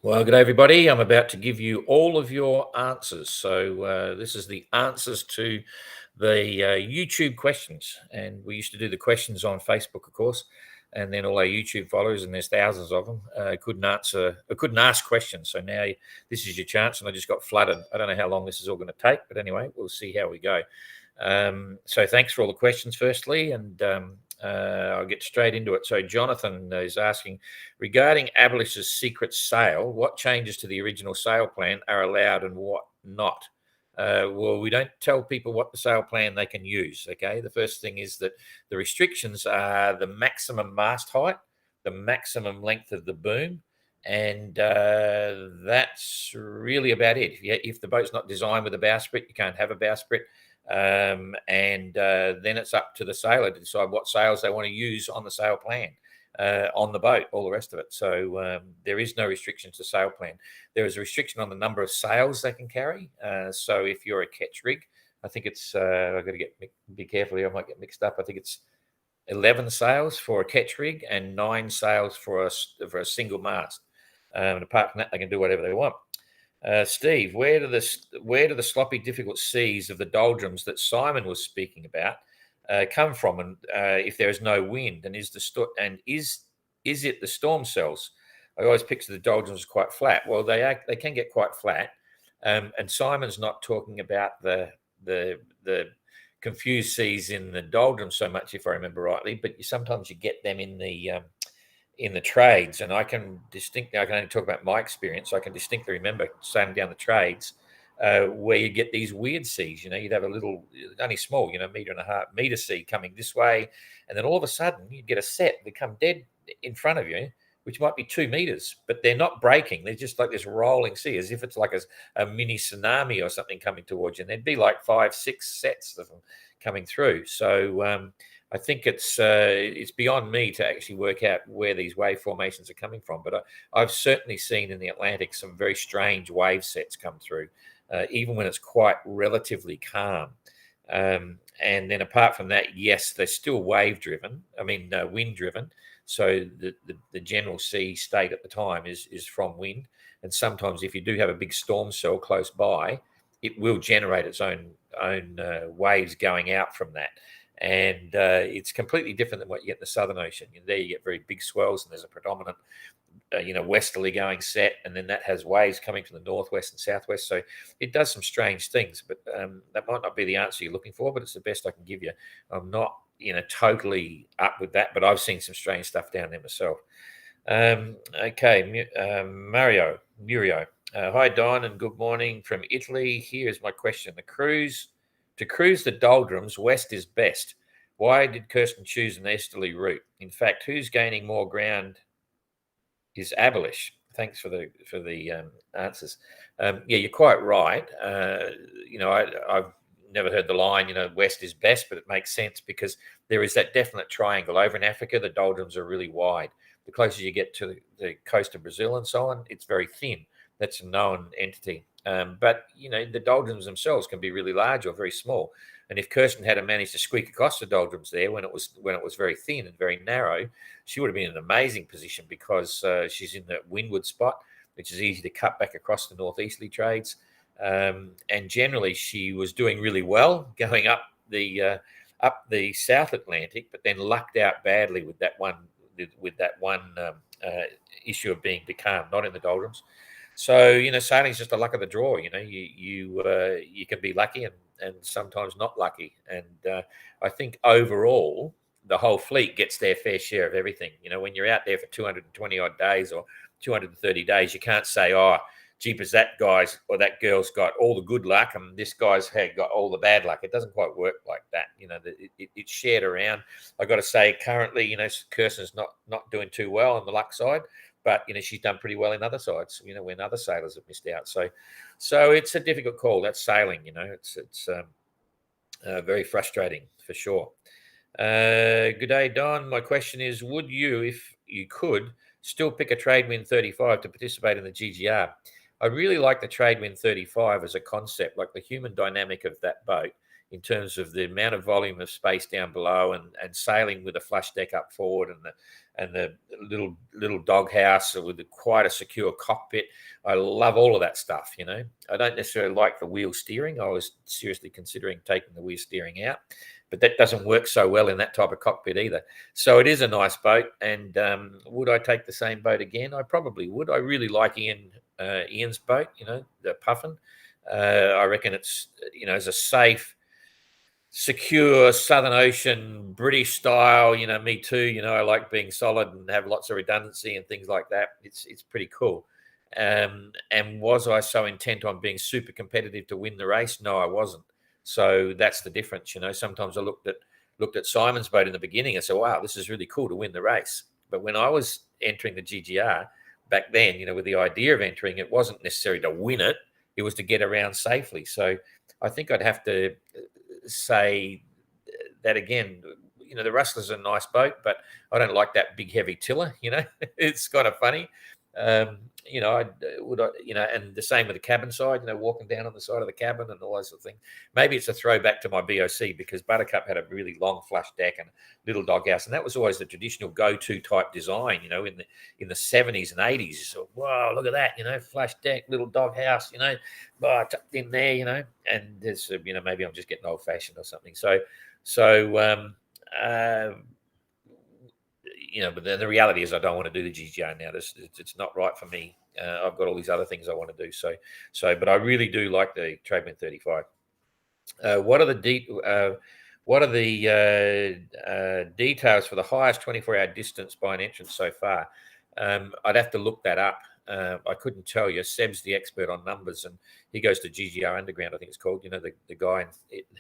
Well, good day, everybody. I'm about to give you all of your answers. So this is the answers to the YouTube questions, and we used to do the questions on Facebook, of course, and then all our YouTube followers, and there's thousands of them, couldn't ask questions. So now this is your chance, and I just got flooded. I don't know how long this is all going to take, but anyway, we'll see how we go. So thanks for all the questions, firstly, and I'll get straight into it. So Jonathan is asking, regarding Abolish's secret sale, what changes to the original sale plan are allowed and what not? Well, we don't tell people what the sale plan they can use, okay? The first thing is that the restrictions are the maximum mast height, the maximum length of the boom, and that's really about it. If the boat's not designed with a bowsprit, you can't have a bowsprit. Then it's up to the sailor to decide what sails they want to use on the sail plan, on the boat, all the rest of it. So there is no restrictions to sail plan. There is a restriction on the number of sails they can carry. So if you're a catch rig, I think it's, I've got to be careful here, I might get mixed up. I think it's 11 sails for a catch rig and 9 sails for a single mast. And apart from that, they can do whatever they want. Steve, where do the sloppy, difficult seas of the doldrums that Simon was speaking about come from? And if there is no wind, and is it the storm cells? I always picture the doldrums quite flat. Well, they can get quite flat, and Simon's not talking about the confused seas in the doldrums so much, if I remember rightly. But sometimes you get them in the trades, and I can only talk about my experience. I can distinctly remember sailing down the trades where you get these weird seas. You'd have a little, only small, meter sea coming this way, and then all of a sudden you'd get a set that come dead in front of you, which might be 2 meters, but they're not breaking. They're just like this rolling sea, as if it's like a mini tsunami or something coming towards you. And there'd be like 5, 6 sets of them coming through. So I think it's beyond me to actually work out where these wave formations are coming from. But I've certainly seen in the Atlantic some very strange wave sets come through, even when it's quite relatively calm. And then apart from that, yes, they're still wind driven. So the general sea state at the time is from wind. And sometimes if you do have a big storm cell close by, it will generate its own waves going out from that. And it's completely different than what you get in the Southern Ocean. There you get very big swells, and there's a predominant, westerly going set, and then that has waves coming from the northwest and southwest. So it does some strange things, but that might not be the answer you're looking for, but it's the best I can give you. I'm not, totally up with that, but I've seen some strange stuff down there myself. Okay, Murio. Hi, Don, and good morning from Italy. Here's my question. To cruise the doldrums, west is best. Why did Kirsten choose an easterly route? In fact, who's gaining more ground is Abolish. Thanks for the answers. Yeah, you're quite right. I've never heard the line, west is best, but it makes sense because there is that definite triangle. Over in Africa, the doldrums are really wide. The closer you get to the coast of Brazil and so on, it's very thin. That's a known entity. But the doldrums themselves can be really large or very small. And if Kirsten had managed to squeak across the doldrums there when it was very thin and very narrow, she would have been in an amazing position because she's in the windward spot, which is easy to cut back across the northeasterly trades. And generally, she was doing really well going up the South Atlantic, but then lucked out badly with that one issue of being becalmed, not in the doldrums. So sailing is just the luck of the draw. You can be lucky and sometimes not lucky. And I think overall the whole fleet gets their fair share of everything. When you're out there for 220 odd days or 230 days, you can't say, "Oh, jeepers, that guy's or that girl's got all the good luck and this guy's got all the bad luck." It doesn't quite work like that. It's shared around. I got to say, currently, Kirsten's not doing too well on the luck side. But she's done pretty well in other sides. When other sailors have missed out. So it's a difficult call. That's sailing. It's very frustrating for sure. Good day, Don. My question is: would you, if you could, still pick a Tradewind 35 to participate in the GGR? I really like the Tradewind 35 as a concept, like the human dynamic of that boat in terms of the amount of volume of space down below and sailing with a flush deck up forward and the little doghouse with quite a secure cockpit. I love all of that stuff. I don't necessarily like the wheel steering. I was seriously considering taking the wheel steering out, but that doesn't work so well in that type of cockpit either. So it is a nice boat. And would I take the same boat again? I probably would. I really like Ian's boat, the Puffin. I reckon it's, as a safe, secure Southern Ocean British style. Me too. I like being solid and have lots of redundancy and things like that. It's pretty cool. And was I so intent on being super competitive to win the race? No, I wasn't. So that's the difference. Sometimes I looked at Simon's boat in the beginning and said, wow, this is really cool to win the race. But when I was entering the GGR back then, with the idea of entering, it wasn't necessarily to win it. It was to get around safely. So I think I'd have to say that again. The Rustler's a nice boat, but I don't like that big heavy tiller. It's kind of funny. I would, and the same with the cabin side, walking down on the side of the cabin and all those sort of things. Maybe it's a throwback to my BOC, because Buttercup had a really long flush deck and little doghouse, and that was always the traditional go-to type design. In the 70s and 80s. So, wow, look at that, flush deck, little doghouse, tucked in there, and there's, maybe I'm just getting old-fashioned or something. But the reality is I don't want to do the GGR now. It's not right for me. I've got all these other things I want to do. But I really do like the Trademan 35. What are the details for the highest 24-hour distance by an entrance so far? I'd have to look that up. I couldn't tell you. Seb's the expert on numbers, and he goes to GGR Underground, I think it's called. The guy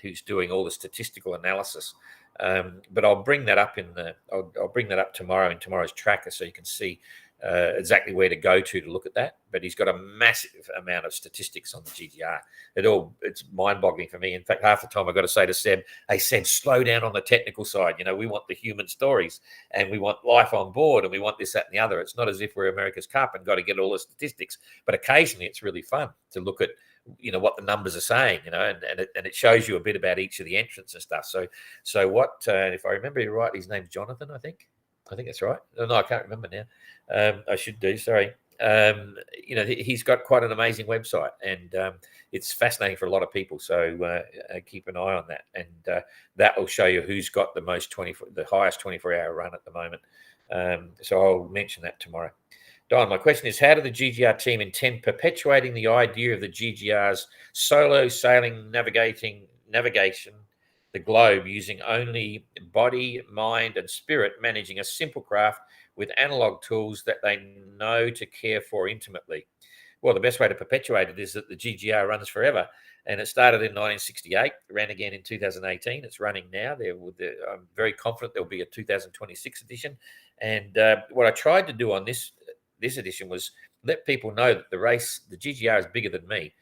who's doing all the statistical analysis. But I'll bring that up I'll bring that up tomorrow in tomorrow's tracker, so you can see exactly where to go to look at that. But he's got a massive amount of statistics on the GGR. It's mind-boggling for me. In fact, half the time I've got to say to Seb, "Hey Seb, slow down on the technical side. We want the human stories, and we want life on board, and we want this, that, and the other. It's not as if we're America's Cup and got to get all the statistics. But occasionally it's really fun to look at what the numbers are saying, and it shows you a bit about each of the entrants and stuff. So what if I remember right, his name's Jonathan, I think that's right. No, I can't remember now. I should do, sorry. He's got quite an amazing website, and it's fascinating for a lot of people. So keep an eye on that, and that will show you who's got the highest 24-hour run at the moment. So I'll mention that tomorrow. Don, my question is, how do the GGR team intend perpetuating the idea of the GGR's solo sailing navigation the globe using only body, mind, and spirit, managing a simple craft with analog tools that they know to care for intimately? Well, the best way to perpetuate it is that the GGR runs forever. And it started in 1968, ran again in 2018. It's running now. I'm very confident there'll be a 2026 edition. And what I tried to do on this edition was let people know that the GGR is bigger than me.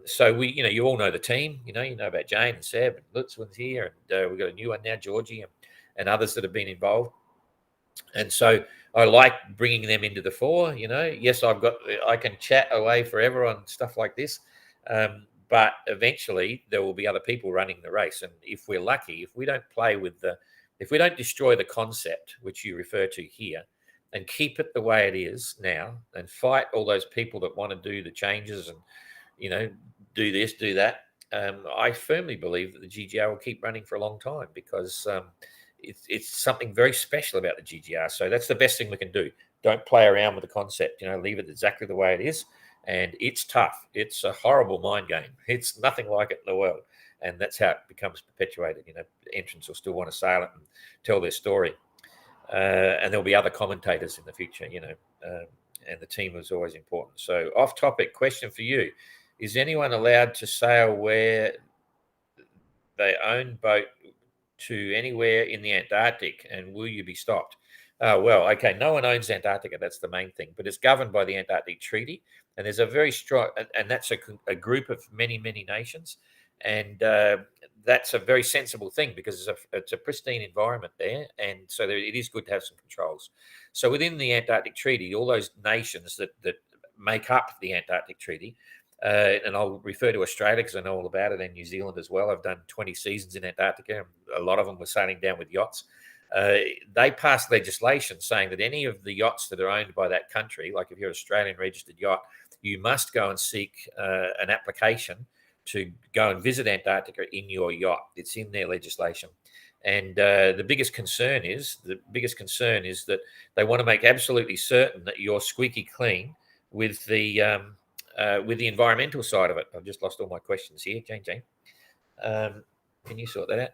So you all know the team. You know about Jane and Seb and Lutz was here, and we've got a new one now, Georgie, and others that have been involved. And so I like bringing them into the fore. Yes, I can chat away forever on stuff like this, but eventually there will be other people running the race. And if we're lucky, if we don't destroy the concept which you refer to here, and keep it the way it is now, and fight all those people that want to do the changes and do this, do that. I firmly believe that the GGR will keep running for a long time, because it's something very special about the GGR. So that's the best thing we can do. Don't play around with the concept. Leave it exactly the way it is. And it's tough. It's a horrible mind game. It's nothing like it in the world. And that's how it becomes perpetuated. Entrants will still want to sail it and tell their story. And there'll be other commentators in the future, and the team is always important. So, off topic question for you: is anyone allowed to sail where they own boat to anywhere in the Antarctic, and will you be stopped? Well, okay, no one owns Antarctica. That's the main thing, but it's governed by the Antarctic Treaty, and there's a very strong, and that's a group of many, many nations, and that's a very sensible thing, because it's a pristine environment there, and so it is good to have some controls. So within the Antarctic Treaty, all those nations that make up the Antarctic Treaty, and I'll refer to Australia because I know all about it, and New Zealand as well. I've done 20 seasons in Antarctica. A lot of them were sailing down with yachts. they passed legislation saying that any of the yachts that are owned by that country, like if you're an Australian registered yacht, you must go and seek an application to go and visit Antarctica in your yacht. It's in their legislation. And the biggest concern is that they want to make absolutely certain that you're squeaky clean with the environmental side of it. I've just lost all my questions here, Jane. Can you sort that out?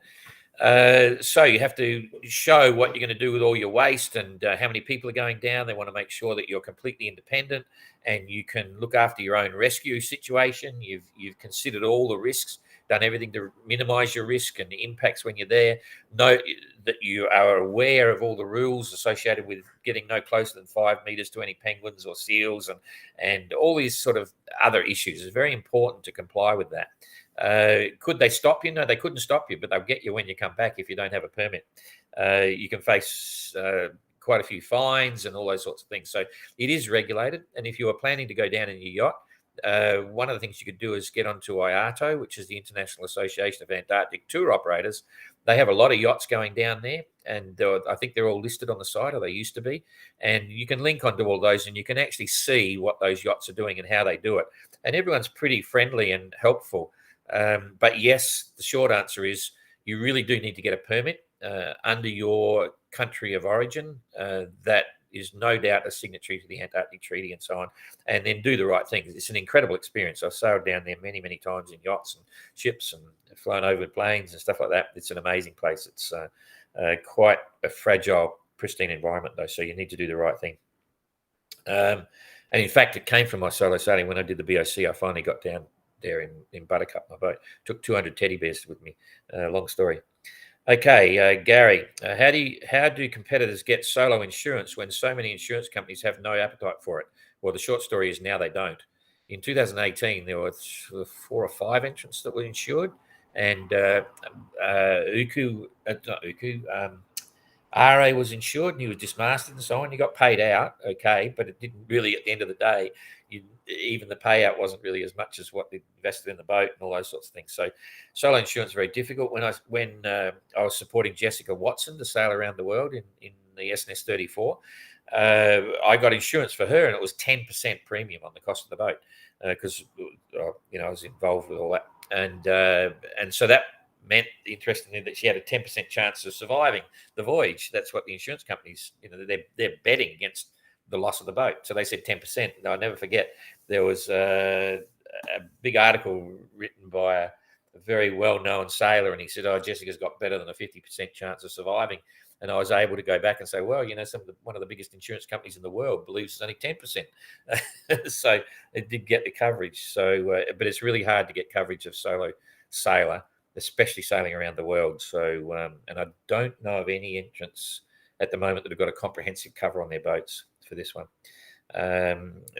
So you have to show what you're going to do with all your waste and how many people are going down. They want to make sure that you're completely independent and you can look after your own rescue situation. You've considered all the risks, done everything to minimize your risk and impacts when you're there. Know that you are aware of all the rules associated with getting no closer than 5 meters to any penguins or seals and all these sort of other issues. It's very important to comply with that. Could they stop you? No, they couldn't stop you, but they'll get you when you come back if you don't have a permit. You can face quite a few fines and all those sorts of things. So it is regulated. And if you are planning to go down in your yacht, one of the things you could do is get onto IATO, which is the International Association of Antarctic Tour Operators. They have a lot of yachts going down there, and I think they're all listed on the site, or they used to be. And you can link onto all those, and you can actually see what those yachts are doing and how they do it. And everyone's pretty friendly and helpful. But yes, the short answer is you really do need to get a permit under your country of origin. That is no doubt a signatory to the Antarctic Treaty and so on, and then do the right thing. It's an incredible experience. I've sailed down there many, many times in yachts and ships and flown over planes and stuff like that. It's an amazing place. It's quite a fragile, pristine environment, though, so you need to do the right thing. And in fact, it came from my solo sailing. When I did the BOC, I finally got down there in Buttercup, my boat. Took 200 teddy bears with me. Long story. Okay, Gary, how do competitors get solo insurance when so many insurance companies have no appetite for it? Well, the short story is now they don't. In 2018, there were 4 or 5 entrants that were insured, and RA was insured and he was dismasted and so on. He got paid out, okay, but it didn't really, at the end of the day, even the payout wasn't really as much as what they invested in the boat and all those sorts of things. So solo insurance is very difficult. When I was supporting Jessica Watson to sail around the world in the SNS 34, I got insurance for her, and it was 10% premium on the cost of the boat because I was involved with all that, and so that meant, interestingly, that she had a 10% chance of surviving the voyage. That's what the insurance companies, they're betting against the loss of the boat. So they said 10%. Now, I'll never forget, there was a big article written by a very well-known sailor, and he said, Jessica's got better than a 50% chance of surviving. And I was able to go back and say, well, one of the biggest insurance companies in the world believes it's only 10%. So it did get the coverage. So, but it's really hard to get coverage of solo sailor, especially sailing around the world. So, and I don't know of any entrants at the moment that have got a comprehensive cover on their boats for this one.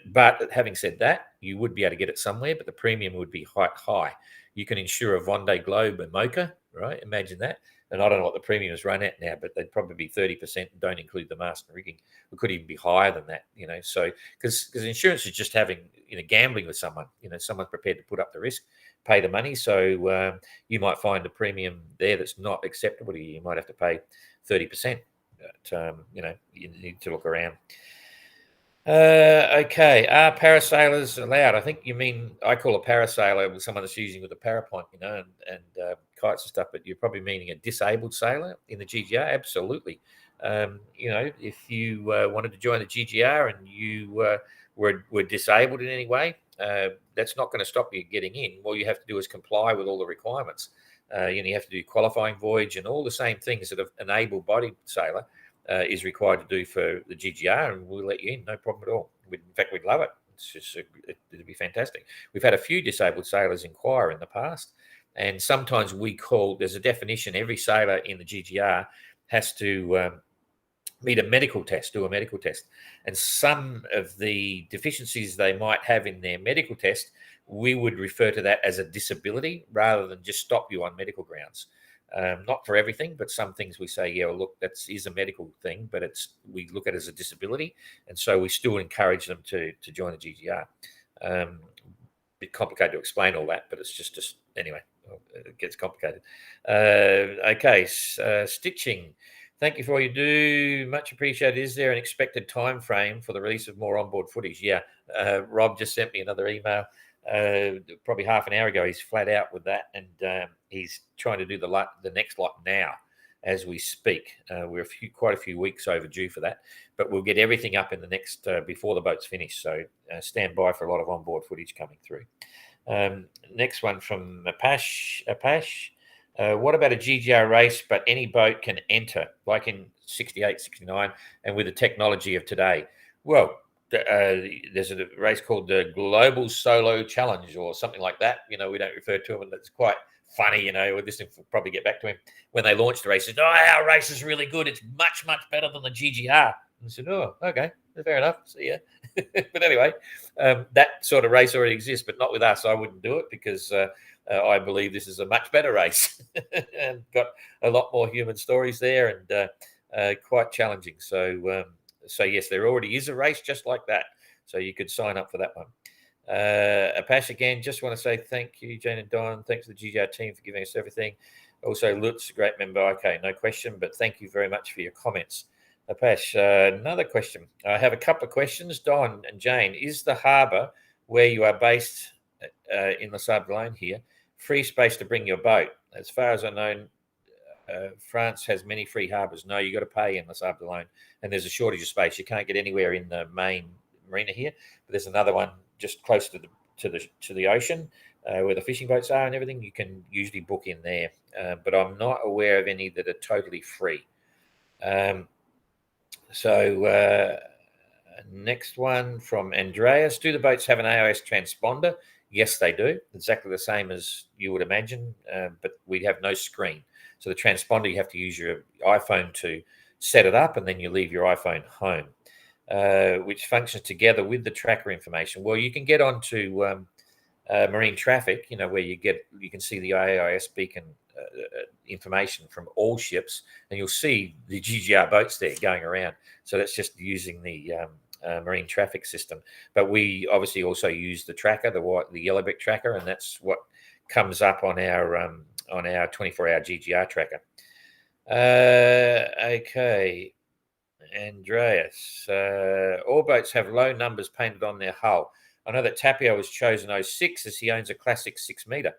But having said that, you would be able to get it somewhere, but the premium would be quite high. You can insure a Vendée Globe and Mocha, right? Imagine that. And I don't know what the premiums run at now, but they'd probably be 30%, don't include the mast and rigging. It could even be higher than that, So, because insurance is just having, gambling with someone, someone's prepared to put up the risk, pay the money. So you might find a premium there that's not acceptable to you. You might have to pay 30%. But, you need to look around. Okay. Are parasailers allowed? I think you mean, I call a parasailer with someone that's using with a parapont, and kites and stuff, but you're probably meaning a disabled sailor in the GGR. Absolutely. If you wanted to join the GGR and you were disabled in any way, that's not going to stop you getting in. All you have to do is comply with all the requirements. You have to do qualifying voyage and all the same things that an able-bodied sailor is required to do for the GGR, and we'll let you in, no problem at all. In fact, we'd love it. It's just it'd be fantastic. We've had a few disabled sailors inquire in the past, and sometimes there's a definition. Every sailor in the GGR has to do a medical test, and some of the deficiencies they might have in their medical test, we would refer to that as a disability rather than just stop you on medical grounds. Not for everything, but some things we say, yeah, well, look, that is a medical thing, but we look at it as a disability, and so we still encourage them to join the GGR. A bit complicated to explain all that, but it's just anyway, it gets complicated. Okay, stitching. Thank you for all you do. Much appreciated. Is there an expected time frame for the release of more onboard footage? Yeah. Rob just sent me another email probably half an hour ago. He's flat out with that, and he's trying to do the next lot now as we speak. We're quite a few weeks overdue for that, but we'll get everything up in the next before the boat's finished. So stand by for a lot of onboard footage coming through. Next one from Apache. What about a GGR race, but any boat can enter, like in 68, 69, and with the technology of today? Well, there's a race called the Global Solo Challenge or something like that. We don't refer to him, and it's quite funny. This will probably get back to him. When they launched the race, he said, our race is really good. It's much, much better than the GGR. And I said, oh, okay, fair enough. See ya. But anyway, that sort of race already exists, but not with us. I wouldn't do it because I believe this is a much better race and got a lot more human stories there and quite challenging. So yes, there already is a race just like that. So you could sign up for that one. Apache again, just want to say thank you, Jane and Don. Thanks to the GGR team for giving us everything. Also, Lutz, a great member. Okay, no question, but thank you very much for your comments. Apache, another question. I have a couple of questions. Don and Jane, is the harbour where you are based in the Sable Lane here free space to bring your boat? As far as I know, France has many free harbours. No, you got to pay in the Sable Lane, and there's a shortage of space. You can't get anywhere in the main marina here, but there's another one just close to the ocean where the fishing boats are and everything. You can usually book in there, but I'm not aware of any that are totally free. Next one from Andreas. Do the boats have an AIS transponder? Yes, they do. Exactly the same as you would imagine, but we have no screen. So the transponder, you have to use your iPhone to set it up, and then you leave your iPhone home, which functions together with the tracker information. Well, you can get onto marine traffic, where you can see the AIS beacon information from all ships, and you'll see the GGR boats there going around. So that's just using the marine traffic system. But we obviously also use the tracker, the yellow brick tracker, and that's what comes up on our 24-hour GGR tracker. Okay, Andreas. All boats have low numbers painted on their hull. I know that Tapio was chosen 06 as he owns a classic 6 meter,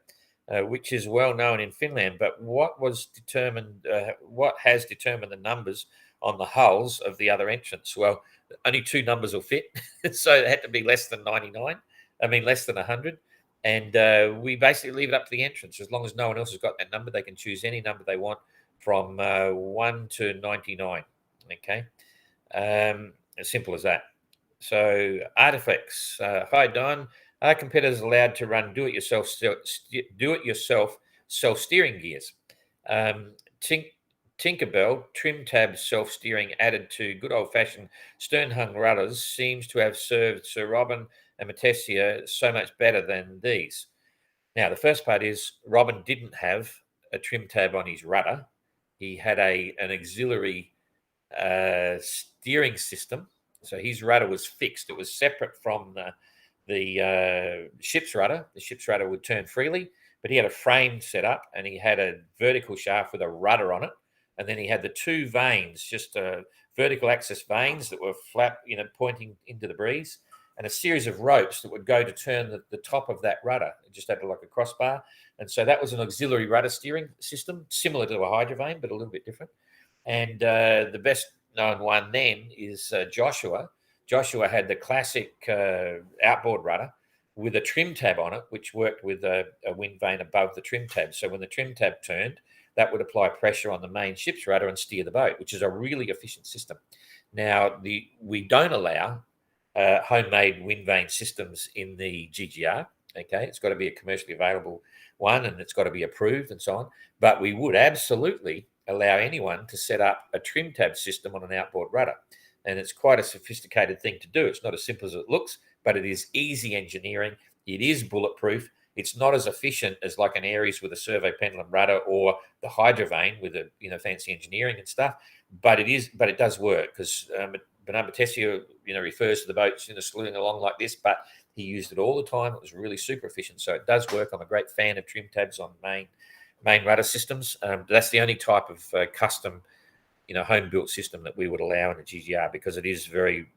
which is well known in Finland. But what has determined the numbers on the hulls of the other entrants? Well, only 2 numbers will fit, so it had to be less than 99. I mean, less than 100. And we basically leave it up to the entrants. As long as no one else has got that number, they can choose any number they want from 1 to 99. Okay, as simple as that. So Artifacts, hi Don. Are competitors allowed to run do-it-yourself self-steering gears? Tinkerbell trim tab self-steering added to good old-fashioned stern-hung rudders seems to have served Sir Robin and Matessia so much better than these. Now, the first part is Robin didn't have a trim tab on his rudder. He had an auxiliary steering system. So his rudder was fixed. It was separate from the ship's rudder. The ship's rudder would turn freely, but he had a frame set up, and he had a vertical shaft with a rudder on it. And then he had the 2 vanes, just vertical axis vanes that were flat, pointing into the breeze, and a series of ropes that would go to turn the top of that rudder. It just had like a crossbar. And so that was an auxiliary rudder steering system, similar to a hydrovane, but a little bit different. And the best known one then is Joshua. Joshua had the classic outboard rudder with a trim tab on it, which worked with a wind vane above the trim tab. So when the trim tab turned, that would apply pressure on the main ship's rudder and steer the boat, which is a really efficient system. Now, we don't allow homemade wind vane systems in the GGR. Okay, it's got to be a commercially available one, and it's got to be approved and so on. But we would absolutely allow anyone to set up a trim tab system on an outboard rudder. And it's quite a sophisticated thing to do. It's not as simple as it looks, but it is easy engineering. It is bulletproof. It's not as efficient as like an Aries with a servo pendulum rudder or the hydrovane with a fancy engineering and stuff. But it does work because Bernard Matessia refers to the boats slewing along like this, but he used it all the time. It was really super efficient. So it does work. I'm a great fan of trim tabs on main rudder systems. That's the only type of custom home built system that we would allow in the GGR, because it is very,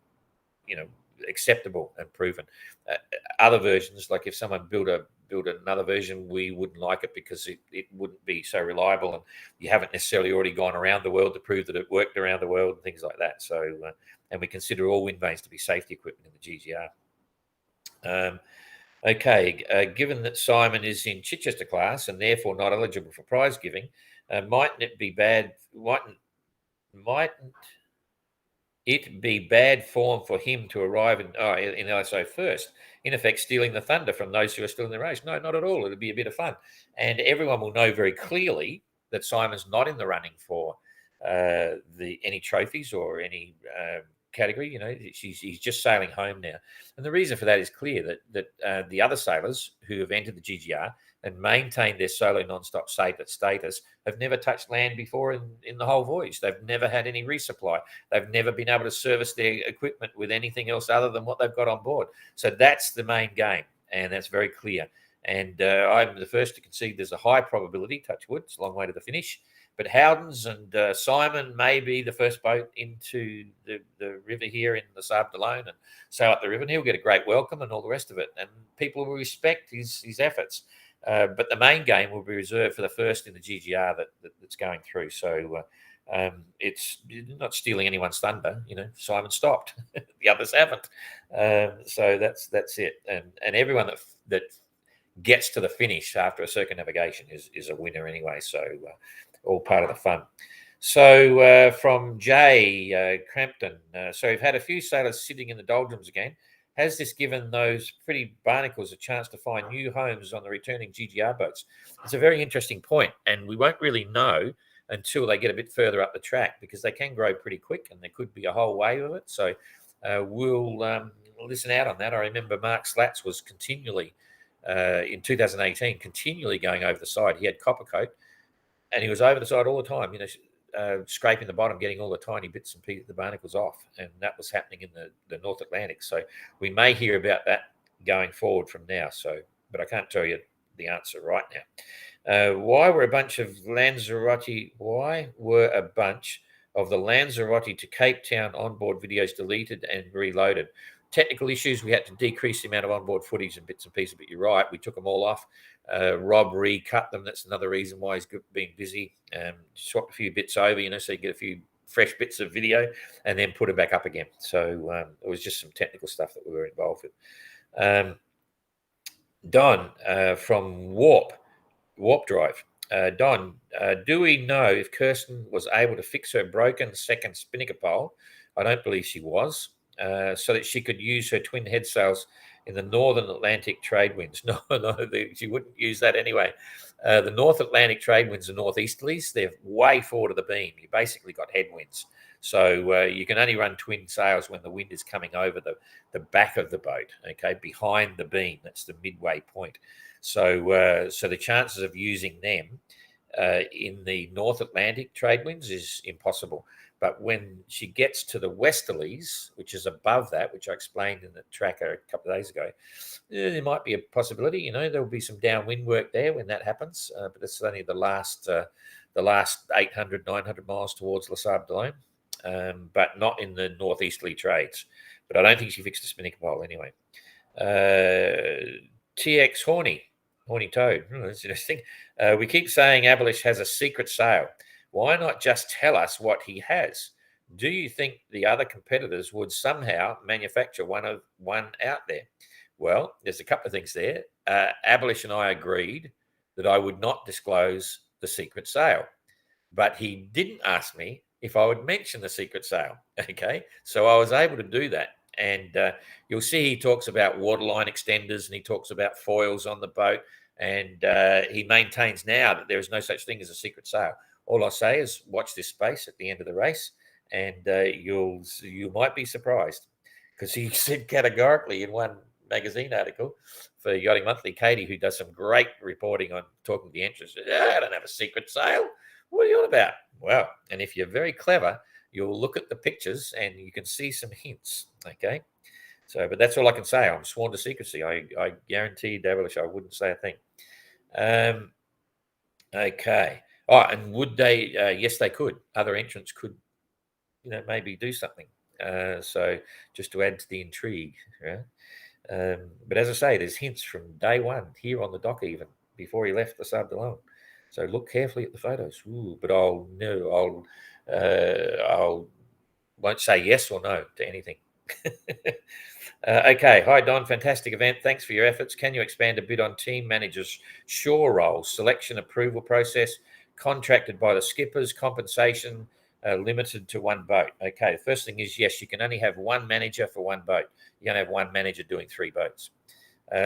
acceptable and proven. Other versions, like if someone built another version, we wouldn't like it because it wouldn't be so reliable, and you haven't necessarily already gone around the world to prove that it worked around the world and things like that. So, and we consider all wind vanes to be safety equipment in the GGR. Okay, given that Simon is in Chichester class and therefore not eligible for prize giving, mightn't it be bad? Mightn't it be bad form for him to arrive in LSO first, in effect stealing the thunder from those who are still in the race? No, not at all. It'll be a bit of fun, and everyone will know very clearly that Simon's not in the running for any trophies or any category. He's just sailing home now, and the reason for that is clear, that the other sailors who have entered the GGR and maintained their solo non-stop status have never touched land before in the whole voyage. They've never had any resupply. They've never been able to service their equipment with anything else other than what they've got on board. So that's the main game, and that's very clear. And I'm the first to concede there's a high probability, touch wood, it's a long way to the finish, but Howden's and Simon may be the first boat into the river here in the Sable d'Olonne and sail up the river, and he'll get a great welcome and all the rest of it. And people will respect his efforts. But the main game will be reserved for the first in the GGR that's going through. So it's not stealing anyone's thunder. Simon stopped, the others haven't. So that's it. And everyone that gets to the finish after a circumnavigation is a winner anyway. So all part of the fun. So from Jay Crampton, so we've had a few sailors sitting in the doldrums again. Has this given those pretty barnacles a chance to find new homes on the returning GGR boats? It's a very interesting point, and we won't really know until they get a bit further up the track, because they can grow pretty quick and there could be a whole wave of it. So we'll listen out on that. I remember Mark Slats was continually, in 2018, continually going over the side. He had copper coat, and he was over the side all the time, scraping the bottom, getting all the tiny bits and pieces, the barnacles off. And that was happening in the North Atlantic. So we may hear about that going forward from now. So, but I can't tell you the answer right now. Why were a bunch of the Lanzarote to Cape Town onboard videos deleted and reloaded? Technical issues. We had to decrease the amount of onboard footage and bits and pieces, but you're right, we took them all off. Rob recut them. That's another reason why he's been busy. Swapped a few bits over, so you get a few fresh bits of video and then put it back up again. So it was just some technical stuff that we were involved with. Don from Warp Drive. Don, do we know if Kirsten was able to fix her broken second spinnaker pole? I don't believe she was. So that she could use her twin head sails in the Northern Atlantic trade winds. No, she wouldn't use that anyway. The North Atlantic trade winds are northeasterlies. They're way forward of the beam. You basically got headwinds. So you can only run twin sails when the wind is coming over the back of the boat, okay, behind the beam. That's the midway point. So so the chances of using them in the North Atlantic trade winds is impossible. But when she gets to the westerlies, which is above that, which I explained in the tracker a couple of days ago, there might be a possibility. There will be some downwind work there when that happens. But it's only the last 800, 900 miles towards Le Sable d'Olonne, but not in the northeasterly trades. But I don't think she fixed the spinnaker pole anyway. TX Horny Toad. That's interesting. We keep saying Abolish has a secret sail. Why not just tell us what he has? Do you think the other competitors would somehow manufacture one out there? Well, there's a couple of things there. Abolish and I agreed that I would not disclose the secret sail, but he didn't ask me if I would mention the secret sail. Okay, so I was able to do that. And you'll see he talks about waterline extenders and he talks about foils on the boat. And he maintains now that there is no such thing as a secret sail. All I say is watch this space at the end of the race, and you might be surprised, because he said categorically in one magazine article for Yachting Monthly, Katie, who does some great reporting on talking to the entrants, I don't have a secret sail. What are you on about? Well, and if you're very clever, you'll look at the pictures and you can see some hints. Okay. So, but that's all I can say. I'm sworn to secrecy. I guarantee, Devilish, I wouldn't say a thing. Okay. Oh, and would they? Yes, they could. Other entrants could, maybe do something. So just to add to the intrigue, right? But as I say, there's hints from day one here on the dock, even before he left the sub alone. So look carefully at the photos. Ooh, but I'll won't say yes or no to anything. Okay. Hi, Don. Fantastic event. Thanks for your efforts. Can you expand a bit on team managers' shore role, selection approval process, contracted by the skippers, compensation, limited to one boat? Okay. The first thing is yes, you can only have one manager for one boat. You can have one manager doing three boats.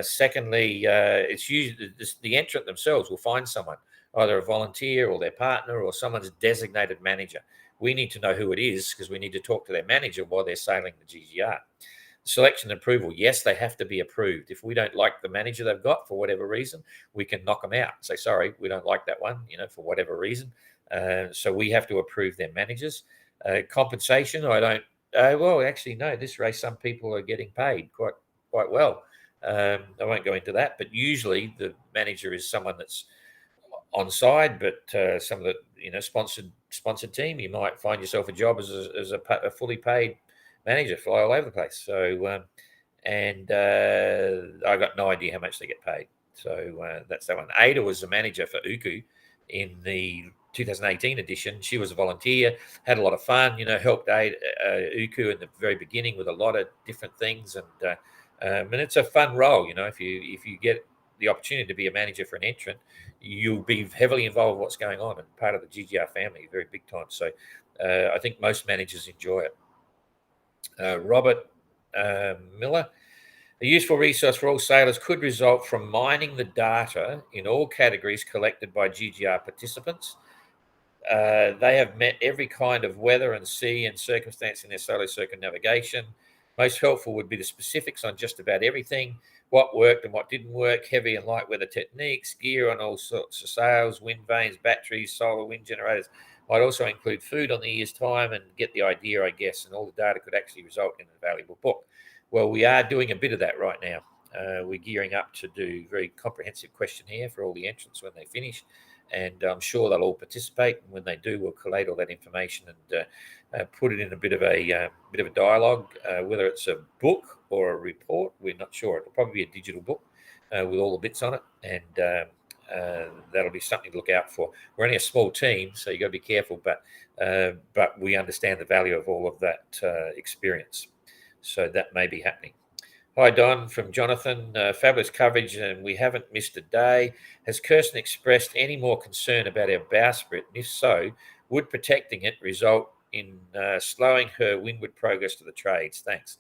Secondly, it's usually the entrant themselves will find someone, either a volunteer or their partner or someone's designated manager. We need to know who it is because we need to talk to their manager while they're sailing the GGR. Selection and approval, yes, they have to be approved. If we don't like the manager they've got for whatever reason, we can knock them out. Say, sorry, we don't like that one, for whatever reason. So we have to approve their managers. Compensation, I don't. Well, actually, no. This race, some people are getting paid quite well. I won't go into that, but usually the manager is someone that's on side, but some of the sponsored team, you might find yourself a job as a fully paid manager, fly all over the place. So and I got no idea how much they get paid. So that's that one. Ada was the manager for Uku in the 2018 edition. She was a volunteer, had a lot of fun, helped Uku in the very beginning with a lot of different things, and it's a fun role. If you get the opportunity to be a manager for an entrant, you'll be heavily involved with what's going on and part of the GGR family, very big time. So I think most managers enjoy it. Robert Miller. A useful resource for all sailors could result from mining the data in all categories collected by GGR participants. They have met every kind of weather and sea and circumstance in their solo circumnavigation. Most helpful would be the specifics on just about everything, what worked and what didn't work, heavy and light weather techniques, gear on all sorts of sails, wind vanes, batteries, solar wind generators. Might also include food on the year's time and get the idea, I guess, and all the data could actually result in a valuable book. Well, we are doing a bit of that right now. We're gearing up to do a very comprehensive questionnaire for all the entrants when they finish, and I'm sure they'll all participate. And when they do, we'll collate all that information and put it in a bit of a dialogue. Whether it's a book or a report, we're not sure. It'll probably be a digital book with all the bits on it, and that'll be something to look out for. We're only a small team, so you've got to be careful, but we understand the value of all of that experience. So that may be happening. Hi, Don, from Jonathan. Fabulous coverage, and we haven't missed a day. Has Kirsten expressed any more concern about our bowsprit? And if so, would protecting it result in slowing her windward progress to the trades? Thanks.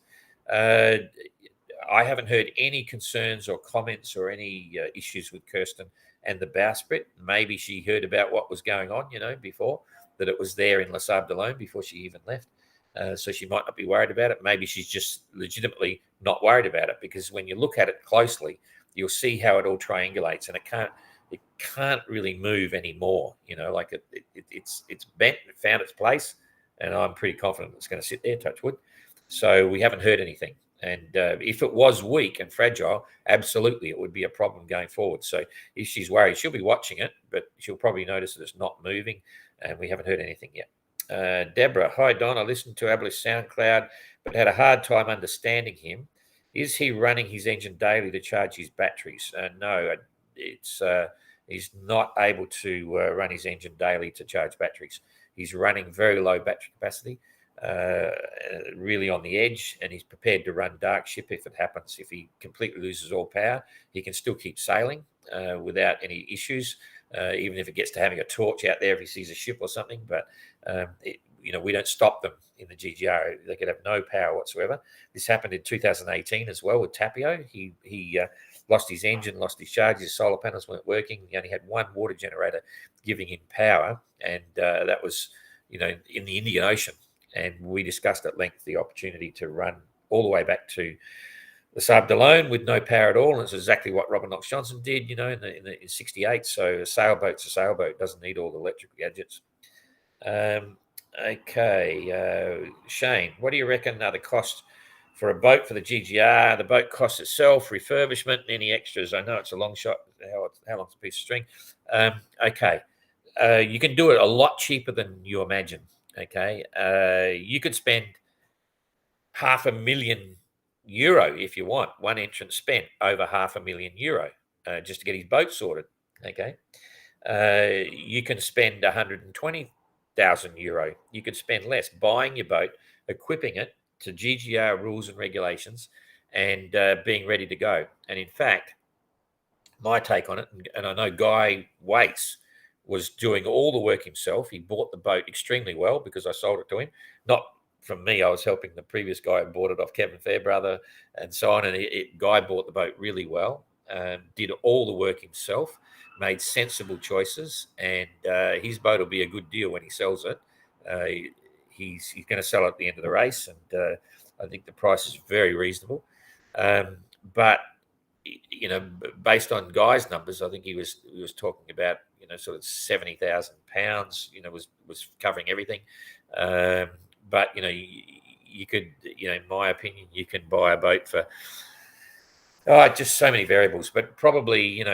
I haven't heard any concerns or comments or any issues with Kirsten and the bowsprit. Maybe she heard about what was going on, before, that it was there in Les Sables d'Olonne before she even left. So she might not be worried about it. Maybe she's just legitimately not worried about it, because when you look at it closely, you'll see how it all triangulates, and it can't really move anymore. Like it's bent, it found its place, and I'm pretty confident it's going to sit there, touch wood. So we haven't heard anything. And if it was weak and fragile, absolutely, it would be a problem going forward. So if she's worried, she'll be watching it, but she'll probably notice that it's not moving, and we haven't heard anything yet. Deborah, hi Don. I listened to Ablis SoundCloud, but had a hard time understanding him. Is he running his engine daily to charge his batteries? No, he's not able to run his engine daily to charge batteries. He's running very low battery capacity, really on the edge, and he's prepared to run dark ship if it happens. If he completely loses all power, he can still keep sailing without any issues. Even if it gets to having a torch out there if he sees a ship or something. But, we don't stop them in the GGR. They could have no power whatsoever. This happened in 2018 as well with Tapio. He lost his engine, lost his charge, his solar panels weren't working. He only had one water generator giving him power, and that was, in the Indian Ocean. And we discussed at length the opportunity to run all the way back to the Sables d'Olonne with no power at all, and it's exactly what Robert Knox Johnson did, in 68. So a sailboat's a sailboat, doesn't need all the electrical gadgets. Shane, what do you reckon are the costs for a boat for the GGR? The boat cost itself, refurbishment, and any extras? I know it's a long shot. How long's a piece of string? You can do it a lot cheaper than you imagine. Okay, you could spend €500,000 if you want. One entrant spent over €500,000 just to get his boat sorted. Okay, you can spend €120,000. You could spend less buying your boat, equipping it to GGR rules and regulations, and being ready to go. And in fact, my take on it, and I know Guy Waits was doing all the work himself. He bought the boat extremely well because I sold it to him. Not from me, I was helping the previous guy who bought it off Kevin Fairbrother and so on. And Guy bought the boat really well, did all the work himself, made sensible choices, and his boat will be a good deal when he sells it. He's going to sell it at the end of the race, and I think the price is very reasonable. But based on Guy's numbers, I think he was talking about sort of £70,000. Was covering everything. But you could, in my opinion, you can buy a boat for just so many variables. But probably you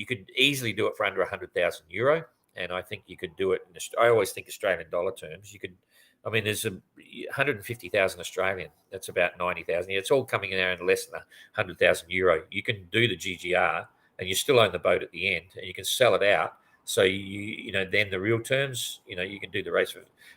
could easily do it for under €100,000, and I think you could do it. I always think Australian dollar terms. You could. I mean, there's 150,000 Australian. That's about 90,000. It's all coming in around less than €100,000. You can do the GGR, and you still own the boat at the end, and you can sell it out. So then the real terms, you can do the race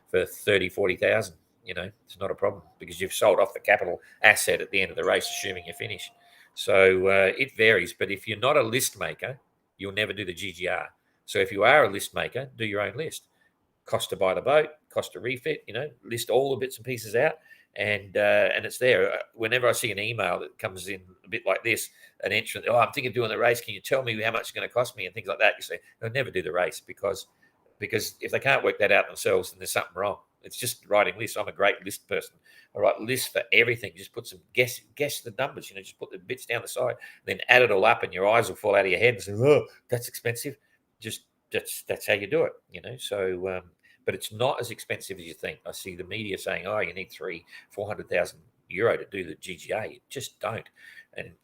for 30, 40,000. It's not a problem because you've sold off the capital asset at the end of the race, assuming you finish. So it varies. But if you're not a list maker, you'll never do the GGR. So if you are a list maker, do your own list. Cost to buy the boat, cost to refit, list all the bits and pieces out, and it's there. Whenever I see an email that comes in a bit like this, an entrant, I'm thinking of doing the race, can you tell me how much it's going to cost me, and things like that, you say, they'll never do the race because if they can't work that out themselves, then there's something wrong. It's just writing lists. I'm a great list person. I write lists for everything. Just put some guess the numbers, just put the bits down the side, then add it all up, and your eyes will fall out of your head and say, oh, that's expensive. Just that's how you do it, So, but it's not as expensive as you think. I see the media saying, "Oh, you need €300,000-400,000 to do the GGA." You just don't, and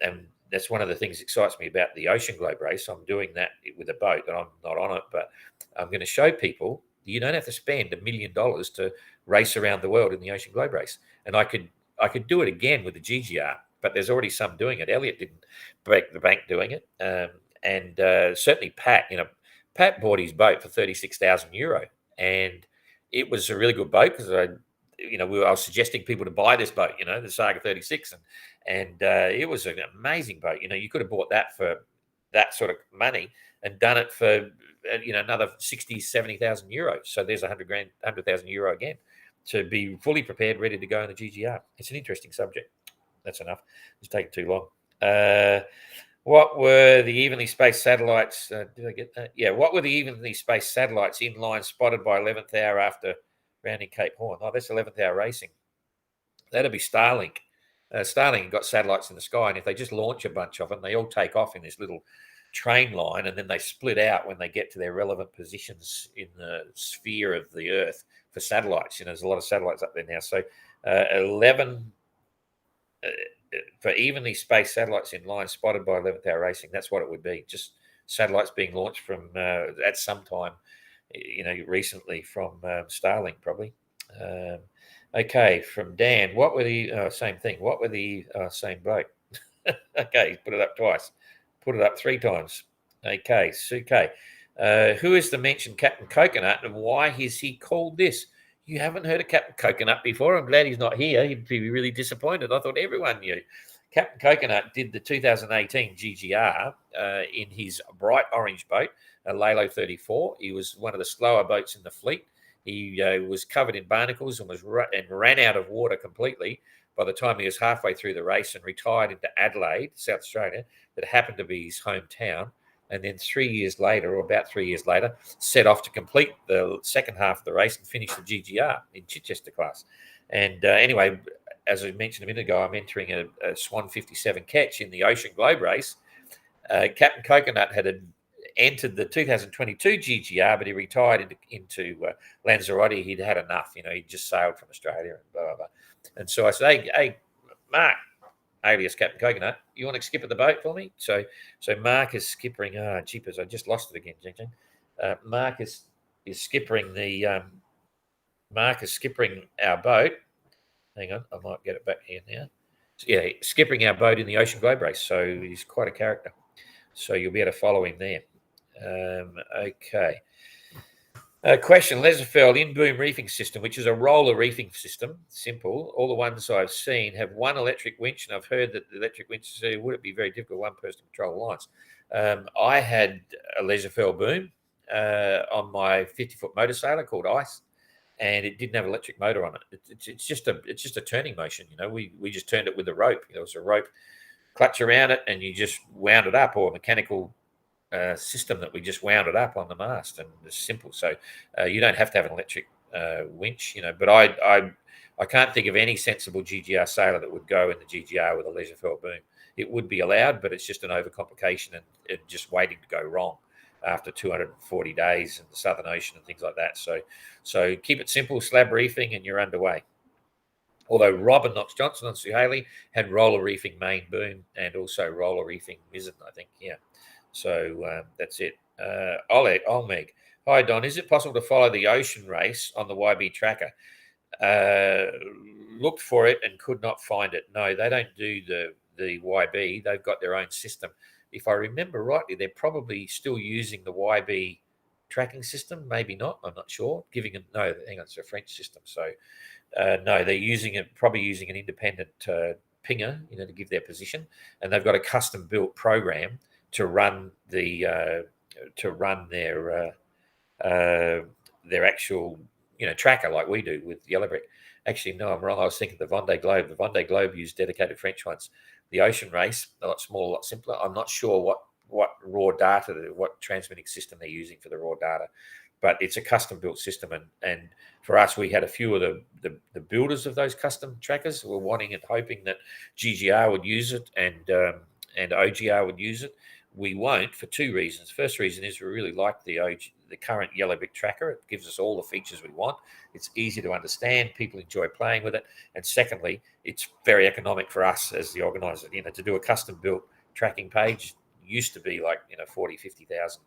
that's one of the things that excites me about the Ocean Globe race. I'm doing that with a boat, and I'm not on it, but I'm going to show people you don't have to spend $1 million to race around the world in the Ocean Globe race. And I could do it again with the GGR, but there's already some doing it. Elliot didn't break the bank doing it, and certainly Pat. Pat bought his boat for €36,000, and it was a really good boat because I was suggesting people to buy this boat, the Saga 36, and it was an amazing boat. You could have bought that for that sort of money and done it for another 60, 70,000 euros. So there's €100,000 again to be fully prepared, ready to go in the GGR. It's an interesting subject. That's enough. It's taking too long. What were the evenly spaced satellites? Did I get that? Yeah. What were the evenly spaced satellites in line spotted by 11th hour after rounding Cape Horn? Oh, that's 11th hour racing. That'd be Starlink. Starlink got satellites in the sky, and if they just launch a bunch of them, they all take off in this little train line, and then they split out when they get to their relevant positions in the sphere of the Earth for satellites. There's a lot of satellites up there now. So 11 for evenly spaced satellites in line spotted by 11th hour racing. That's what it would be. Just satellites being launched from at some time, recently from Starlink probably. Okay, from Dan, what were the same thing? What were the same boat? Okay, put it up twice. Put it up 3 times. Okay, Suke. Who is the mentioned Captain Coconut, and why is he called this? You haven't heard of Captain Coconut before? I'm glad he's not here. He'd be really disappointed. I thought everyone knew. Captain Coconut did the 2018 GGR in his bright orange boat, a Lalo 34. He was one of the slower boats in the fleet. He was covered in barnacles and ran out of water completely by the time he was halfway through the race and retired into Adelaide, South Australia, that happened to be his hometown. And then 3 years later, or about 3 years later, set off to complete the second half of the race and finish the GGR in Chichester class. And anyway, as I mentioned a minute ago, I'm entering a Swan 57 catch in the Ocean Globe race. Captain Coconut had entered the 2022 GGR, but he retired into Lanzarote. He'd had enough. He'd just sailed from Australia and blah, blah, blah. And so I said, hey, Mark, alias Captain Coconut, you want to skipper the boat for me? So Mark is skippering. Ah, jeepers, I just lost it again. Mark is skippering Mark is skippering our boat. Hang on, I might get it back here now. Yeah, skippering our boat in the Ocean Globe Race. So he's quite a character. So you'll be able to follow him there. Okay. Question: Lesafeld in-boom reefing system, which is a roller reefing system. Simple. All the ones I've seen have one electric winch, and I've heard that the electric winch would it be very difficult one person to control the lines. I had a Lesafeld boom on my 50-foot motor sailor called Ice, and it didn't have an electric motor on it. It's just a turning motion. We just turned it with a rope. There was a rope clutch around it, and you just wound it up, or a mechanical system that we just wound it up on the mast, and it's simple. So you don't have to have an electric winch, But I can't think of any sensible GGR sailor that would go in the GGR with a Lesafeld boom. It would be allowed, but it's just an overcomplication and just waiting to go wrong after 240 days in the Southern Ocean and things like that. So keep it simple, slab reefing, and you're underway. Although Robin Knox Johnson on Sue Haley had roller reefing main boom and also roller reefing mizzen, I think. Yeah. So that's it. Olmeg. Hi, Don. Is it possible to follow the ocean race on the YB tracker? Looked for it and could not find it. No, they don't do the YB. They've got their own system. If I remember rightly, they're probably still using the YB tracking system. Maybe not. I'm not sure. No, hang on, it's a French system. So no, they're probably using an independent pinger, to give their position, and they've got a custom built program to run their actual tracker like we do with Yellowbrick. Actually, no, I'm wrong. I was thinking the Vendée Globe. The Vendée Globe used dedicated French ones. The Ocean Race, a lot smaller, a lot simpler. I'm not sure what raw data, what transmitting system they're using for the raw data, but it's a custom built system. And for us, we had a few of the builders of those custom trackers who were wanting and hoping that GGR would use it and OGR would use it. We won't for two reasons. First reason is we really like the current Yellowbrick tracker. It gives us all the features we want. It's easy to understand. People enjoy playing with it. And secondly, it's very economic for us as the organizer. To do a custom built tracking page used to be like 40, 50,000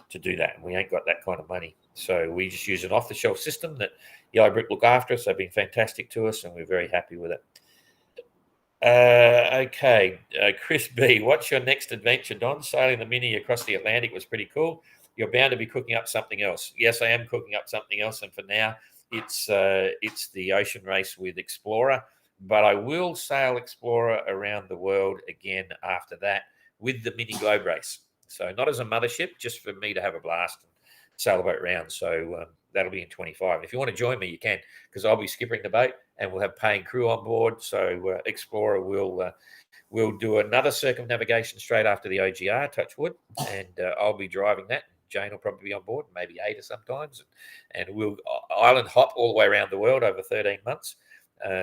to do that. And we ain't got that kind of money. So we just use an off-the-shelf system that Yellowbrick look after us. They've been fantastic to us, and we're very happy with it. Okay, Chris B, what's your next adventure, Don? Sailing the Mini across the Atlantic was pretty cool. You're bound to be cooking up something else. Yes, I am cooking up something else, and for now, it's the ocean race with Explorer. But I will sail Explorer around the world again after that with the Mini Globe Race. So not as a mothership, just for me to have a blast and sail the boat around. So that'll be in 25. And if you want to join me, you can, because I'll be skippering the boat and we'll have paying crew on board. So Explorer will do another circumnavigation straight after the OGR, touch wood, and I'll be driving that. Jane will probably be on board, maybe Ada sometimes, and we'll island hop all the way around the world over 13 months.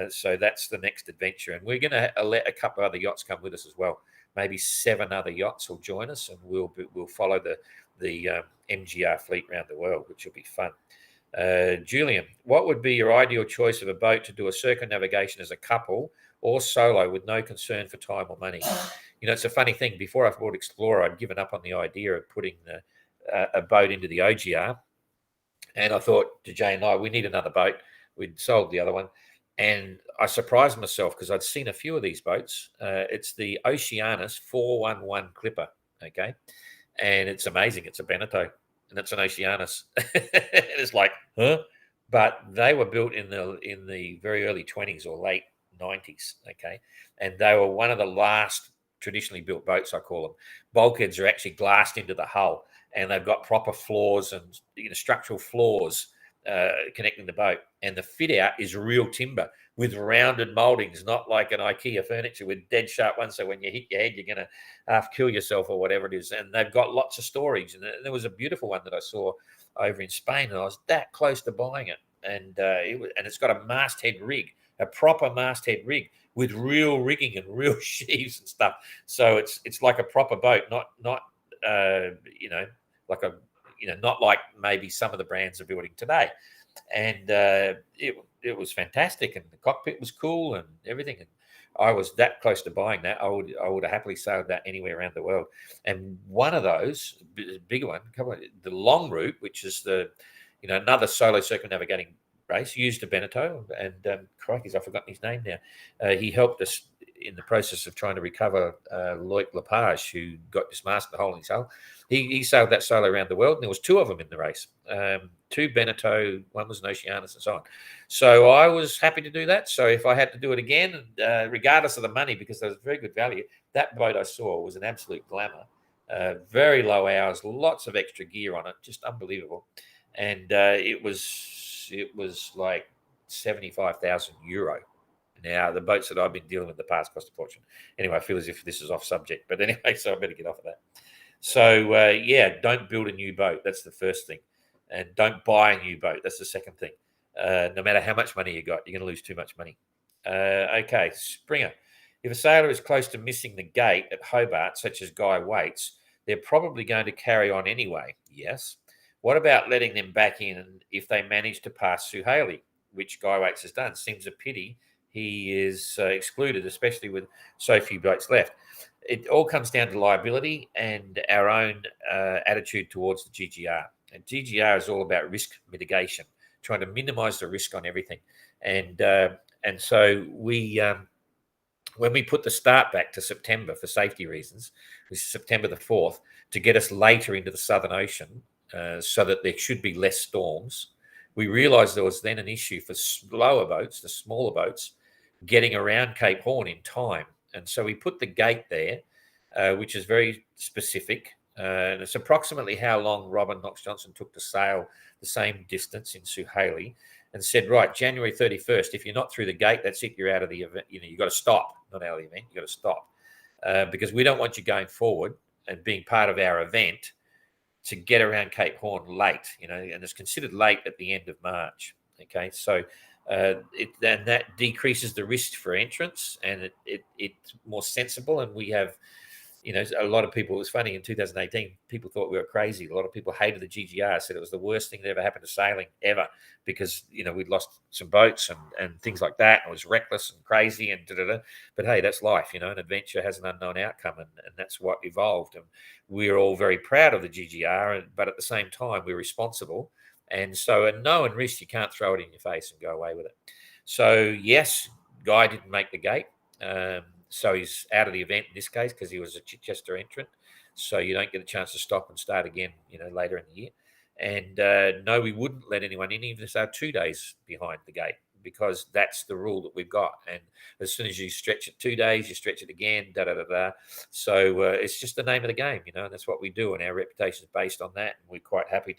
So that's the next adventure, and we're going to let a couple of other yachts come with us as well. Maybe 7 other yachts will join us, and we'll follow the MGR fleet around the world, which will be fun. Julian, what would be your ideal choice of a boat to do a circumnavigation as a couple or solo with no concern for time or money? It's a funny thing. Before I bought Explorer, I'd given up on the idea of putting a boat into the OGR, and I thought to Jane and I, we need another boat. We'd sold the other one, and I surprised myself because I'd seen a few of these boats. It's the Oceanus 411 Clipper, okay, and it's amazing. It's a Beneteau, and it's an Oceanus. It's like, huh? But they were built in the very early 20s or late 90s, okay, and they were one of the last traditionally built boats, I call them. Bulkheads are actually glassed into the hull, and they've got proper floors and structural floors connecting the boat, and the fit out is real timber with rounded moldings, not like an IKEA furniture with dead sharp ones. So when you hit your head, you're going to half kill yourself or whatever it is. And they've got lots of storage. And there was a beautiful one that I saw over in Spain, and I was that close to buying it. And it's got a masthead rig, a proper masthead rig with real rigging and real sheaves and stuff. So it's like a proper boat, not like not like maybe some of the brands are building today. And it was fantastic, and the cockpit was cool and everything. And I was that close to buying that. I would have happily sailed that anywhere around the world. And one of those, bigger one, the long route, which is another solo circumnavigating race, used a Beneteau, and crikey's, I've forgotten his name now. He helped us in the process of trying to recover Loic Lepage, who got dismasted the hole in his hull. He sailed that solo around the world, and there was two of them in the race. Two Beneteau, one was an Oceanus, and so on. So I was happy to do that. So if I had to do it again, regardless of the money, because there was very good value, that boat I saw was an absolute glamour. Very low hours, lots of extra gear on it, just unbelievable. And it was like €75,000. Now, the boats that I've been dealing with in the past cost a fortune. Anyway, I feel as if this is off subject. But anyway, so I better get off of that. So, don't build a new boat. That's the first thing. And don't buy a new boat. That's the second thing. No matter how much money you got, you're going to lose too much money. Okay, Springer. If a sailor is close to missing the gate at Hobart, such as Guy Waits, they're probably going to carry on anyway. Yes. What about letting them back in if they manage to pass Suhaili, which Guy Waits has done? Seems a pity he is excluded, especially with so few boats left. It all comes down to liability and our own attitude towards the GGR. And GGR is all about risk mitigation, trying to minimize the risk on everything. And so when we put the start back to September for safety reasons, which is September the 4th, to get us later into the Southern Ocean so that there should be less storms, we realized there was then an issue for slower boats, the smaller boats, getting around Cape Horn in time. And so we put the gate there, which is very specific. And it's approximately how long Robin Knox Johnson took to sail the same distance in Suhaili, and said, right, January 31st, if you're not through the gate, that's it, you're out of the event. You've got to stop, not out of the event, you've got to stop. Because we don't want you going forward and being part of our event to get around Cape Horn late, and it's considered late at the end of March. Okay, so then that decreases the risk for entrance, and it's more sensible. And we have, a lot of people. It was funny in 2018. People thought we were crazy. A lot of people hated the GGR. Said it was the worst thing that ever happened to sailing ever because we'd lost some boats and things like that. It was reckless and crazy and da-da-da. But hey, that's life. An adventure has an unknown outcome, and that's what evolved. And we're all very proud of the GGR, but at the same time, we're responsible. And so a known risk, you can't throw it in your face and go away with it. So yes, Guy didn't make the gate. So he's out of the event in this case because he was a Chichester entrant. So you don't get a chance to stop and start again, later in the year. And no, we wouldn't let anyone in even if they're 2 days behind the gate, because that's the rule that we've got. And as soon as you stretch it 2 days, you stretch it again, da-da-da-da. So it's just the name of the game, and that's what we do. And our reputation is based on that. And we're quite happy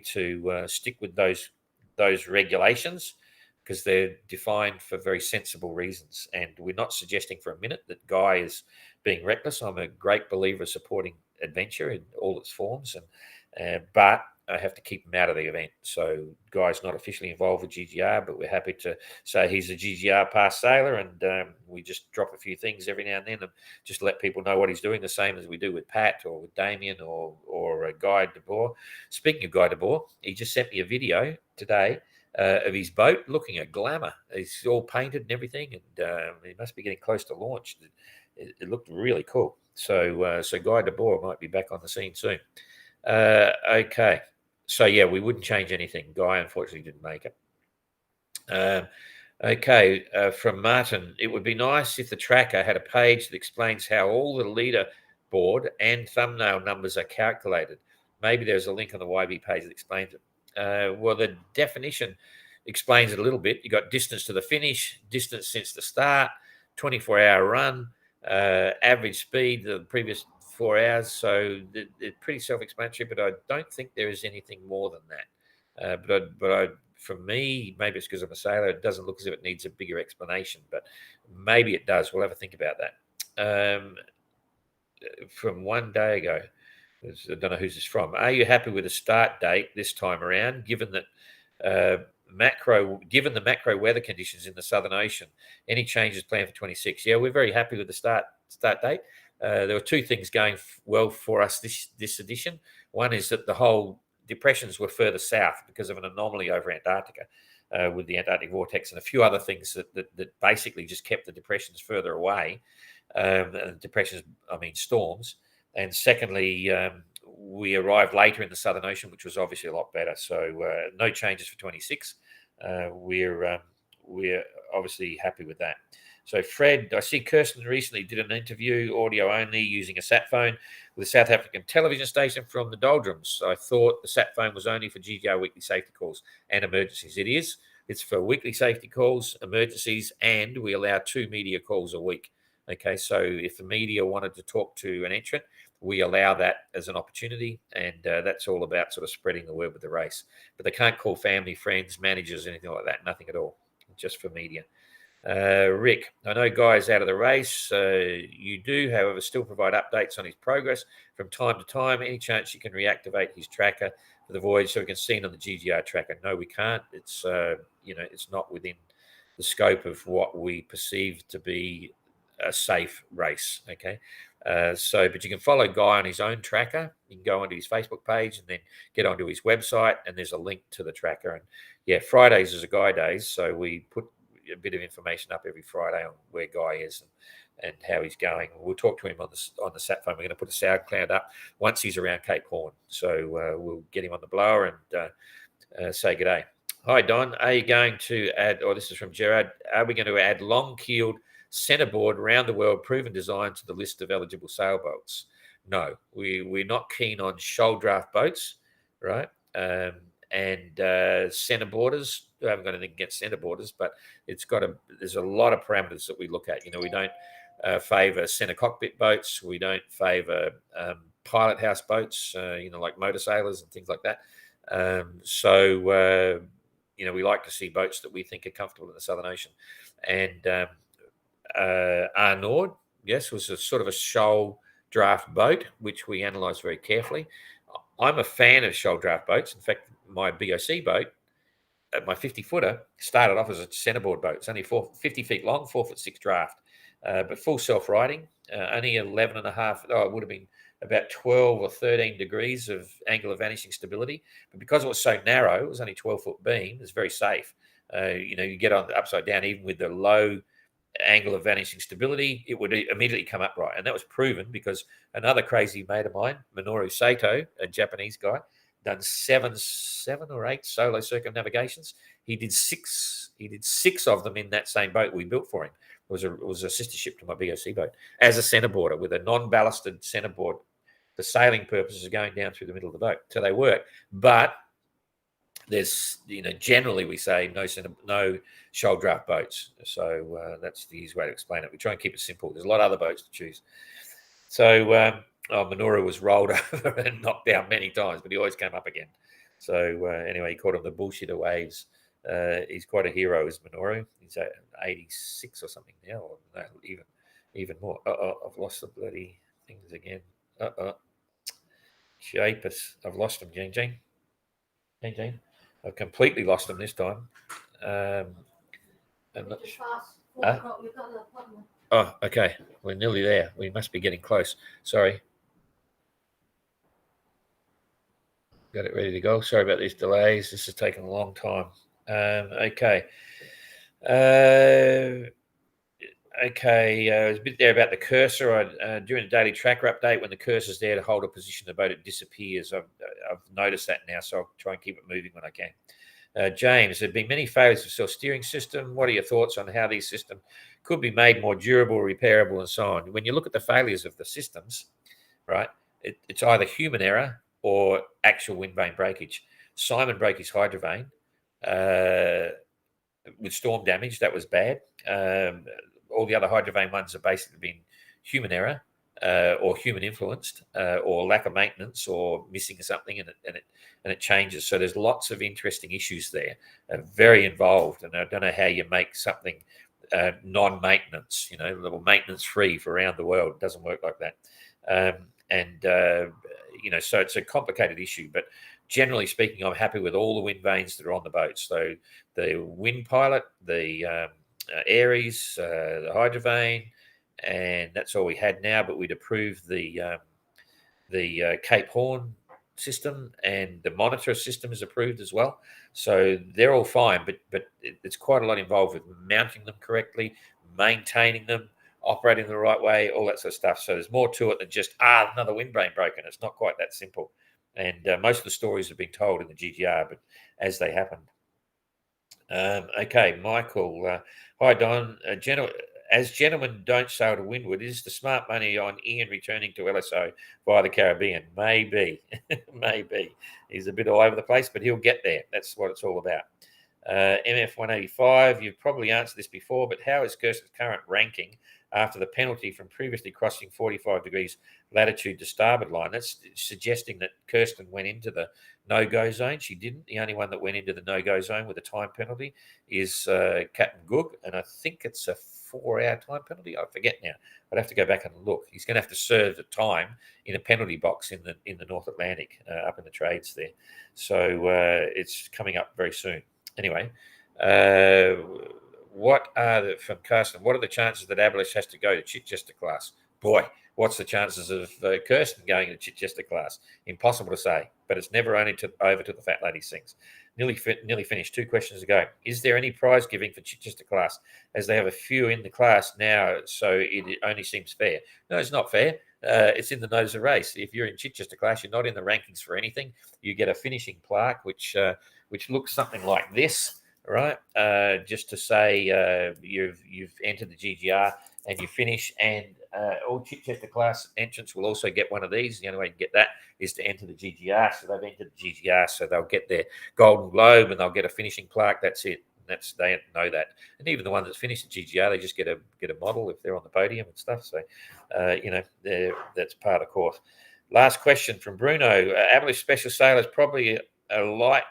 to stick with those regulations, because they're defined for very sensible reasons. And we're not suggesting for a minute that Guy is being reckless. I'm a great believer of supporting adventure in all its forms, but I have to keep him out of the event. So Guy's not officially involved with GGR, but we're happy to say he's a GGR past sailor, and we just drop a few things every now and then and just let people know what he's doing, the same as we do with Pat or with Damien or Guy Debord. Speaking of Guy Debord, he just sent me a video today of his boat looking a glamour. It's all painted and everything, and he must be getting close to launch. It looked really cool. So Guy Debord might be back on the scene soon. Okay. So yeah, we wouldn't change anything. Guy unfortunately didn't make it. Okay, from Martin, it would be nice if the tracker had a page that explains how all the leader board and thumbnail numbers are calculated. Maybe there's a link on the YB page that explains it. Well, the definition explains it a little bit. You got distance to the finish, distance since the start, 24-hour run, average speed the previous 4 hours. So it's pretty self-explanatory, but I don't think there is anything more than that. But for me, maybe it's because I'm a sailor, it doesn't look as if it needs a bigger explanation, but maybe it does. We'll have a think about that. From one day ago, I don't know who's this from. Are you happy with the start date this time around, given that given the macro weather conditions in the Southern Ocean? Any changes planned for 26? Yeah, we're very happy with the start date. There were two things going well for us this edition. One is that the whole depressions were further south because of an anomaly over Antarctica. with the Antarctic vortex and a few other things that basically just kept the depressions further away. Depressions, I mean storms. And secondly, we arrived later in the Southern Ocean, which was obviously a lot better. So no changes for 26. We're obviously happy with that. So Fred, I see Kirsten recently did an interview, audio only, using a sat phone with a South African television station from the doldrums. I thought the sat phone was only for GGR weekly safety calls and emergencies. It is. It's for weekly safety calls, emergencies, and we allow 2 media calls a week. Okay, so if the media wanted to talk to an entrant, we allow that as an opportunity, and that's all about sort of spreading the word with the race. But they can't call family, friends, managers, anything like that. Nothing at all, just for media. Rick, I know Guy's out of the race. You do, however, still provide updates on his progress from time to time. Any chance you can reactivate his tracker for the voyage so we can see it on the GGR tracker? No, we can't. It's it's not within the scope of what we perceive to be a safe race. Okay. But you can follow Guy on his own tracker. You can go onto his Facebook page and then get onto his website, and there's a link to the tracker. And yeah, Fridays is a Guy days, so we put a bit of information up every Friday on where Guy is and how he's going. We'll talk to him on the sat phone. We're going to put a SoundCloud up once he's around Cape Horn, so we'll get him on the blower and say good day. Hi Don, are you going to add? Or this is from Gerard. Are we going to add long-keeled centerboard round the world proven design to the list of eligible sailboats? No, we're not keen on shoal draft boats, right? And centerboarders. We haven't got anything against centerboarders, but there's a lot of parameters that we look at. We don't favour center cockpit boats. We don't favour pilot house boats, like Parasailers and things like that. We like to see boats that we think are comfortable in the Southern Ocean. And Arnaud, yes, was a sort of a shoal draft boat, which we analysed very carefully. I'm a fan of shoal draft boats. In fact, my BOC boat, my 50-footer, started off as a centerboard boat. It's only 50 feet long, 4'6" draft, but full self-righting, only 11 and a half. It would have been about 12 or 13 degrees of angle of vanishing stability. But because it was so narrow, it was only 12-foot beam, it's very safe. You get on the upside down, even with the low angle of vanishing stability, it would immediately come upright. And that was proven because another crazy mate of mine, Minoru Sato, a Japanese guy, done seven or eight solo circumnavigations. He did six of them in that same boat we built for him. It was a sister ship to my BOC boat as a centerboarder with a non-ballasted centerboard for sailing purposes going down through the middle of the boat. So they work, but there's generally we say no shoal draft boats. So that's the easy way to explain it. We try and keep it simple. There's a lot of other boats to choose. So Minoru was rolled over and knocked down many times, but he always came up again. So anyway, he called him the bullshitter waves. He's quite a hero, is Minoru. He's at 86 or something now, or no, even more. I've lost the bloody things again. Japus, I've lost him, Jean. I've completely lost him this time. Oh, okay. We're nearly there. We must be getting close. Sorry. Got it ready to go. Sorry about these delays. This has taken a long time. Okay. There's a bit there about the cursor. During the daily tracker update, when the cursor's there to hold a position of the boat, it disappears. I've noticed that now, so I'll try and keep it moving when I can. James, there have been many failures of self-steering system. What are your thoughts on how these systems could be made more durable, repairable, and so on? When you look at the failures of the systems, right, it's either human error or actual wind vane breakage. Simon broke his hydrovane with storm damage. That was bad. All the other hydrovane ones have basically been human error or human influenced or lack of maintenance or missing something, and it changes. So there's lots of interesting issues there, very involved. And I don't know how you make something non-maintenance, maintenance free for around the world. It doesn't work like that. So it's a complicated issue, but generally speaking, I'm happy with all the wind vanes that are on the boat. So the wind pilot, the Aries, the hydrovane, and that's all we had now. But we'd approved the Cape Horn system, and the monitor system is approved as well. So they're all fine, but it's quite a lot involved with mounting them correctly, maintaining them, operating the right way, all that sort of stuff. So there's more to it than just another windbreak broken. It's not quite that simple. And most of the stories have been told in the GTR, but as they happened. Okay, Michael. Hi, Don. As gentlemen don't sail to windward, is the smart money on Ian returning to LSO via the Caribbean? Maybe, maybe. He's a bit all over the place, but he'll get there. That's what it's all about. MF 185, you've probably answered this before, but how is Kirsten's current ranking after the penalty from previously crossing 45 degrees latitude to starboard line? That's suggesting that Kirsten went into the no-go zone. She didn't. The only one that went into the no-go zone with a time penalty is Captain Goog, and I think it's a 4-hour time penalty. I forget now. I'd have to go back and look. He's going to have to serve the time in a penalty box in the North Atlantic, up in the trades there. So it's coming up very soon. Anyway, from Kirsten, what are the chances that Abolish has to go to Chichester class? Boy, what's the chances of Kirsten going to Chichester class? Impossible to say, but it's never only over to the fat lady sings. Nearly finished. 2 questions ago. Is there any prize giving for Chichester class, as they have a few in the class now, so it only seems fair? No, it's not fair. It's in the nose of race. If you're in Chichester class, you're not in the rankings for anything. You get a finishing plaque, which looks something like this, right? Just to say you've entered the GGR and you finish. And all Chichester class entrants will also get one of these. The only way you can get that is to enter the GGR. So they've entered the GGR, so they'll get their Golden Globe and they'll get a finishing plaque. That's it. They know that. And even the ones that finish the GGR, they just get a model if they're on the podium and stuff. So that's part of the course. Last question from Bruno. Abolish Special Sailors, probably a light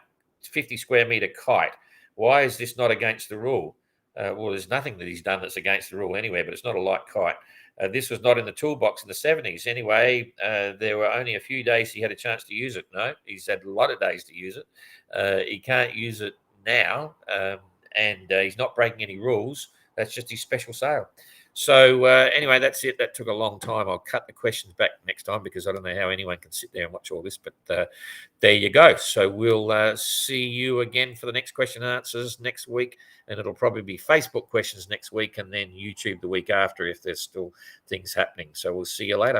50 square meter kite. Why is this not against the rule? Well, there's nothing that he's done that's against the rule anywhere, but it's not a light kite. This was not in the toolbox in the 70s. Anyway, there were only a few days he had a chance to use it. No, he's had a lot of days to use it. He can't use it now, and he's not breaking any rules. That's just his special sail. So anyway, that's it. That took a long time. I'll cut the questions back next time because I don't know how anyone can sit there and watch all this. But there you go. So we'll see you again for the next question and answers next week. And it'll probably be Facebook questions next week and then YouTube the week after if there's still things happening. So we'll see you later.